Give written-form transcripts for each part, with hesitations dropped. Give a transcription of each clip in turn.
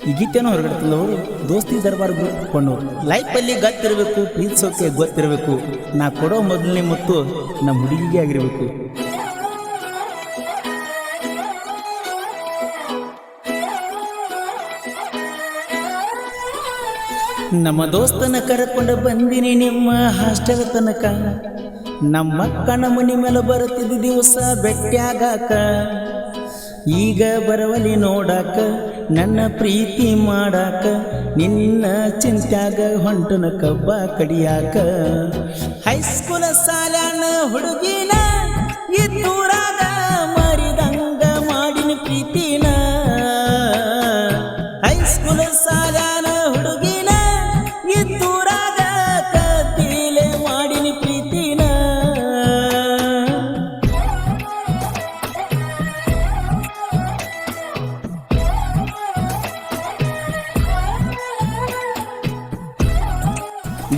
ಈ ಗೀತೆಯನ್ನು ಹೊರಗಡೆ ತಂದವರು ದೋಸ್ತಿ ದರ್ಬಾರ್ ಗ್ರೂಪ್ ಕೊಂಡವರು. ಲೈಫಲ್ಲಿ ಗೊತ್ತಿರಬೇಕು, ಪ್ರೀತಿಸೋಕೆ ಗೊತ್ತಿರಬೇಕು, ನಾ ಕೊಡೋ ಮೊದಲನೇ ಮುತ್ತು ನಮ್ಮ ಹುಡುಗಿಗೆ ಆಗಿರಬೇಕು. ನಮ್ಮ ದೋಸ್ತನ ಕರ್ಕೊಂಡು ಬಂದಿನಿ ನಿಮ್ಮ ಹಾಸ್ಟೆಲ್ ತನಕ, ನಮ್ಮ ಅಕ್ಕನ ಮನಿ ಮೇಲೆ ಬರುತ್ತಿದ್ದ ದಿವಸ ಬೆಟ್ಟ್ಯಾಗಾಕ, ಈಗ ಬರವಲಿ ನೋಡಾಕ ನನ್ನ ಪ್ರೀತಿ ಮಾಡಾಕ, ನಿನ್ನ ಚಿಂತ್ಯಾಗ ಹೊಂಟನ ಕಬ್ಬ ಕಡಿಯಾಕ. ಹೈಸ್ಕೂಲ ಸಾಲ್ಯಾನ ಹುಡುಗಿನ ಇದ್ದೂರಾಗ ಮರಿದಂಗ ಮಾಡಿನ ಪ್ರೀತಿನ, ಹೈಸ್ಕೂಲ ಸಾಲ್ಯಾನ ಹುಡುಗಿನ ಇದ್ದೂರಾಗ ಕತ್ತೀಲೆ ಮಾಡಿನ ಪ್ರೀತಿನ.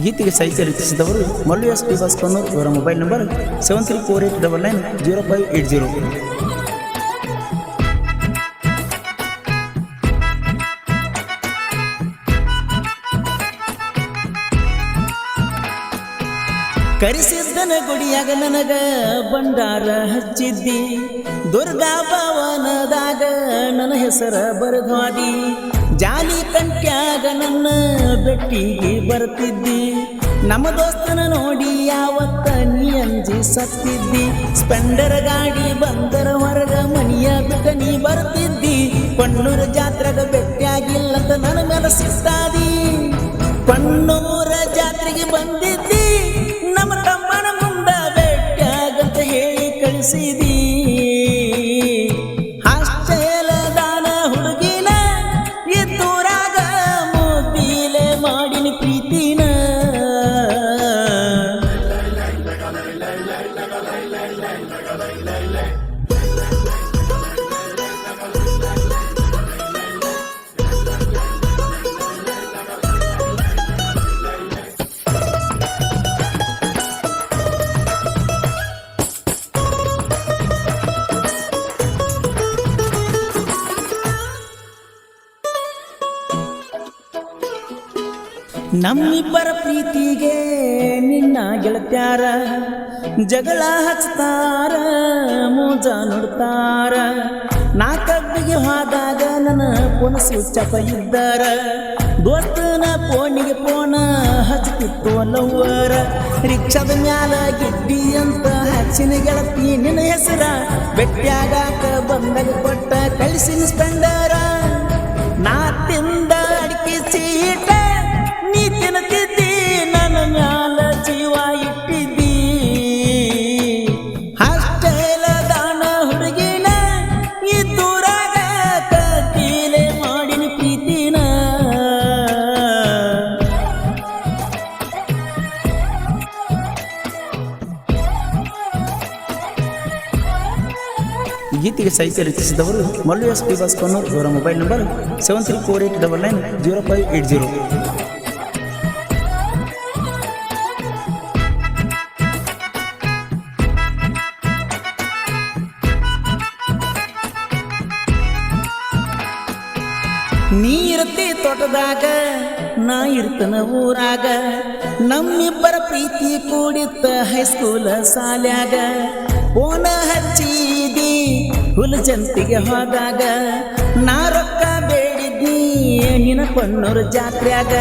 ಗೀತೆಗೆ ಸಾಹಿತ್ಯ ರಚಿಸಿದವರು ಮಲ್ಲು ಎಸ್ ಟಿ ಬಾಸ್ಕನ್ನೂರ್. ಇವರ ಮೊಬೈಲ್ ನಂಬರ್ 7348990580. ಕರಿಸಿದ್ದನ ಗುಡಿಯಾಗ ನನಗ ಬಂಡಾರ ಹಚ್ಚಿದ್ದಿ, ದುರ್ಗಾ ಭವನದಾಗ ನನ್ನ ಹೆಸರ ಬರದ್ವಾದಿ, ಜಾಲಿ ಕಂಟ್ಯಾಗ ನನ್ನ ಬೆಟ್ಟಿಗೆ ಬರ್ತಿದ್ದಿ, ನಮ್ಮ ದೋಸ್ತನ ನೋಡಿ ಯಾವತ್ತ ನೀ ಅಂಜಿ ಸತ್ತಿದ್ದಿ, ಸ್ಪೆಂಡರ್ ಗಾಡಿ ಬಂದರ ಹೊರಗ ಮನಿಯ ಬಿಟ್ಟ ನೀ ಬರ್ತಿದ್ದಿ, ಪಣ್ಣೂರ ಜಾತ್ರೆಗ ಬೆಟ್ಟಿಯಾಗಿಲ್ಲಂತ ನನ್ನ ಮೇಲೆ ಸಿಕ್ತಾದಿ, ಪಣ್ಣೂರ ಜಾತ್ರೆಗೆ ಬಂದಿದ್ದಿ, ನಮ್ಮ ತಮ್ಮನ ಮುಂದ ಬೆಟ್ಟ್ಯಾಗಂತ ಹೇಳಿ ಕಳಿಸಿದಿ. ಹಾಸ್ಟೆಲದಾನ ಹುಡುಗಿನ ಇದ್ದೂರಾಗ ಮುದ್ದಿಲೆ ಮಾಡಿನ ಪ್ರೀತಿನ. ನಮ್ಮಿಬ್ಬರ ಪ್ರೀತಿಗೆ ನಿನ್ನ ಗೆಳತ್ಯಾರ ಜಗಳ ಹಚ್ತಾರ, ಮೋಜ ನೋಡ್ತಾರ, ನಾ ಕಬ್ಬಿಗೆ ಹೋದಾಗ ನನ್ನ ಫೋನ್ ಸ್ವಿಚ್ ಆಫ್ ಇದ್ದಾರ, ದೋಸ್ತನ ಫೋನಿಗೆ ಫೋನ ಹಚ್ತಿತ್ತು ಲವ್ವರ, ರಿಕ್ಷಾದ ಮ್ಯಾಲ ಗಿಡ್ಡಿ ಅಂತ ಹಚ್ಚಿನ ಗೆಳತಿ ನಿನ್ನ ಹೆಸರ, ಬೆಟ್ಟ್ಯಾಗಾಕ ಬಂದಾಗ ಕೊಟ್ಟ ಕಳಿಸಿನ ಸ್ಪೆಂಡರ, ನಾ ತಿಂದ ಅಡಿಕೆ ಚೀಟ ನೀ ತಿನ್ನುತ್ತಿದ್ದಿ, ನನ್ನ ಮ್ಯಾಲ ಜೀವ ಇಟ್ಟಿದ್ದಿ, ಹಾಸ್ಟೆಲದಾನ ಹುಡುಗಿನ ಇದ್ದೂರಾಗ ಕತ್ತೀಲೆ ಮಾಡಿನ ಪ್ರೀತಿನ. ಗೀತೆಗೆ ಸಾಹಿತ್ಯ ರಚಿಸಿದವರು ಮಲ್ಲು ಎಸ್ ಟಿ ಬಾಸ್ಕನ್ನೂರ್. ಇವರ ಮೊಬೈಲ್ ನಂಬರ್ 7348990580. ನೀ ಇರ್ತಿ ತೋಟದಾಗ ನಾ ಇರ್ತನ ಊರಾಗ, ನಮ್ಮಿಬ್ಬರ ಪ್ರೀತಿ ಕೂಡಿತ್ತ ಹೈಸ್ಕೂಲ ಸಾಲ್ಯಾಗ, ಫೋನ ಹಚ್ಚಿದಿ ಹುಲಜಂತಿಗೆ ಹೋದಾಗ, ನಾ ರೊಕ್ಕ ಬೇಡಿದ್ನಿ ನಿನ್ನ ಪಣ್ಣೂರ ಜಾತ್ರ್ಯಾಗ,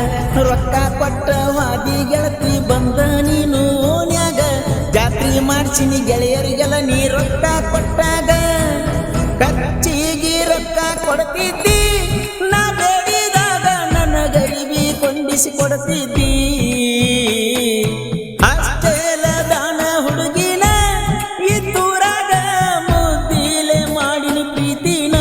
ರೊಕ್ಕ ಕೊಟ್ಟ ವಾದಿ ಗೆಳತಿ ಬಂದ ನೀನು ಓನ್ಯಾಗ, ಜಾತ್ರೆ ಮಾಡ್ಸಿನಿ ಗೆಳೆಯರಿಗೆಲ್ಲ ನೀ ರೊಕ್ಕ ಕೊಟ್ಟಾಗ, ಕಚ್ಚಿಗೆ ರೊಕ್ಕ ಕೊಡ್ತಿದ್ದಿ, ನಾ ಬೇಡಿದಾಗ ನನ್ನ ಗರಿಬಿ ಕೊಂಡಿಸಿ ಕೊಡ್ತಿದ್ದಿ, ಹಾಸ್ಟೆಲದಾನ ಹುಡುಗಿನ ಇದ್ದೂರಾಗ ಮುದ್ದಿಲೆ ಮಾಡಿನ ಪ್ರೀತಿನ.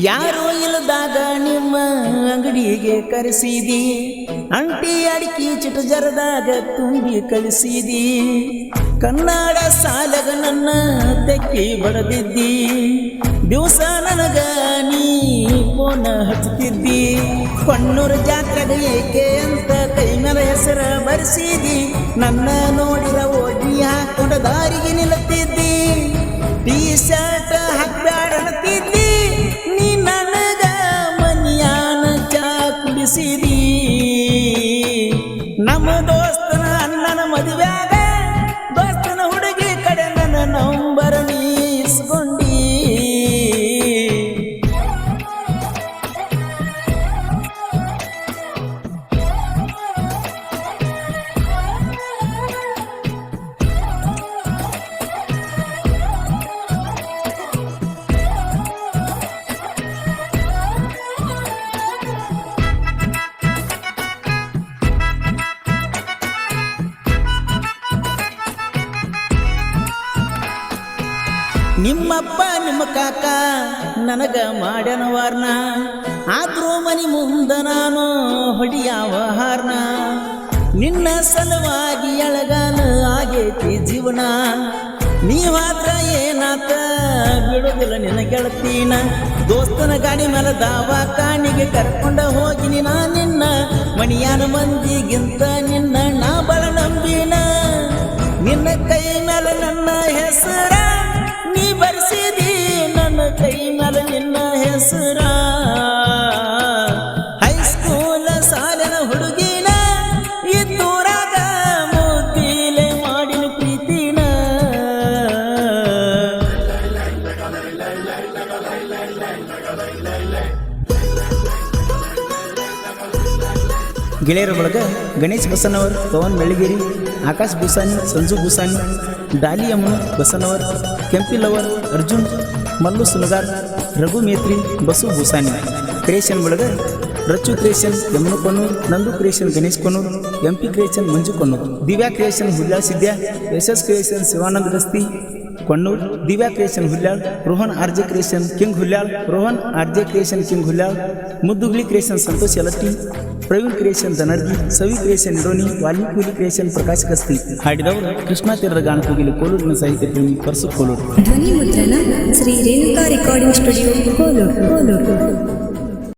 ಯಾರೋ ಇಲ್ಲದಾಗ ನಿಮ್ಮ ಅಂಗಡಿಗೆ ಕರೆಸಿದಿ ಅಂಟಿ ಅಡಿಕೆ ಚಿಟ ಜರದಾಗ ತುಂಬಿ ಕಳಿಸಿದಿ ಕನ್ನಡ ಸಾಲಗ ನನ್ನ ತೆಕ್ಕಿ ಬಡದಿದ್ದಿ ದಿವಸ ನನಗ ನೀ ಫೋನ ಹಚ್ಚುತ್ತಿದ್ದಿ ಕೊಣ್ಣೂರು ಜಾತ್ರೆಗೆ ಏಕೆ ಅಂತ ಕೈ ಮೇಲೆ ಹೆಸರ ಬರೆಸಿದಿ ನನ್ನ ನೋಡಿರ ಓಡಿ ಹಾಕೊಂಡ ದಾರಿಗೆ ನಿಲ್ಲುತ್ತಿದ್ದಿ ಟೀ ಶರ್ಟ್ ಹಾಕ್ಬ್ಯಾಡ ಅನ್ನತಿದ್ದಿ ನೀ ನನಗ ಮನಿಯಾನ ಚಾ ಕುಡಿಸಿದಿ ನಮ್ಮ ದೋಸ್ತನ ಅಣ್ಣನ ಮದುವೆಯಾಗ ದೋಸ್ತನ ಹುಡುಗಿ ಕಡೆ ನನ್ನ ನಂಬರ್ ನೀಸ್ಕೊಂಡಿ ನಿಮ್ಮಪ್ಪ ನಿಮ್ಮ ಕಾಕ ನನಗ ಮಾಡ್ಯನ ವಾರ್ನ ಆದ್ರೂ ಮನಿ ಮುಂದ ನಾನು ಹೊಡಿಯಾವ ಹಾರ್ನ ನಿನ್ನ ಸಲುವಾಗಿ ಎಳಗಾಲ ಆಗೇತಿ ಜೀವನ ನೀವಾದ್ರ ಏನಾತ ಬಿಡುದಿಲ್ಲ ನಿನ್ನ ಗೆಳತೀನ ದೋಸ್ತನ ಗಾಡಿ ಮೇಲೆ ದವಾಖಾನಿಗೆ ಕರ್ಕೊಂಡ ಹೋಗಿನಿ ನಾ ನಿನ್ನ ಮಣಿಯಾನ ಮಂದಿಗಿಂತ ನಿನ್ನ ನಾ ಬಳ ನಂಬಿನ ನಿನ್ನ ಕೈ ಮೇಲೆ ನನ್ನ ಹೆಸರ ನೀ ಬರ್ಸಿದಿ ನನ್ನ ಕೈ ಮೇಲೆ ನಿನ್ನ ಹೆಸರ ಹೈಸ್ಕೂಲ ಸಾಲಿನ ಹುಡುಗಿನ ಇದ್ದೂರಾಗ ಮುದ್ದಿಲೆ ಮಾಡಿನ ಪ್ರೀತಿನ ಗೆಳೆಯರ ಬಳಗ ಗಣೇಶ್ ಬಸನ್ನವರ್ ಪವನ್ ಬೆಳಗೇರಿ ಆಕಾಶ್ ಬೂಸಾನಿ ಸಂಜು ಬೂಸಾನಿ ಡಾಲಿ ಅಮ್ಮನು ಬಸನ್ನವರ್ ಕೆಂಪಿ ಲವರ್ ಅರ್ಜುನ್ ಮಲ್ಲು ಸುನಗಾರ್ ರಘು ಮೇತ್ರಿ ಬಸು ಬೂಸಾನಿ ಕ್ರಿಯೇಷನ್ ಬಳಗ Rachchu creation Yamanu Konnur Nandu creation Ganesh Konnur MP creation Manju Konnur Divya creation Hulyal Sidya Yashas creation Shivanand Gasti Konnur Divya creation Hulyal Rohan RJ creation king Hulyal Rohan RJ creation king Hulyal Muddugli creation Santosh Yalatti Praveen creation Danargi Savi creation ಇರೋನಿ Valmiki creation Prakash Kasti ಹಾಡಿದವರು Krishna ತೀರದ ಗಾನಕೋಗಿಲಿ ಕೋಲೂರಿನ ಸಾಹಿತ್ಯ ಪ್ರೇಮಿ ಪರಸು ಕೋಲೂರು ಧ್ವನಿ ಮುದ್ರಣ ಶ್ರೀ ರೇಣುಕಾ ರೆಕಾರ್ಡಿಂಗ್ ಸ್ಟುಡಿಯೋ ಕೋಲೂರು.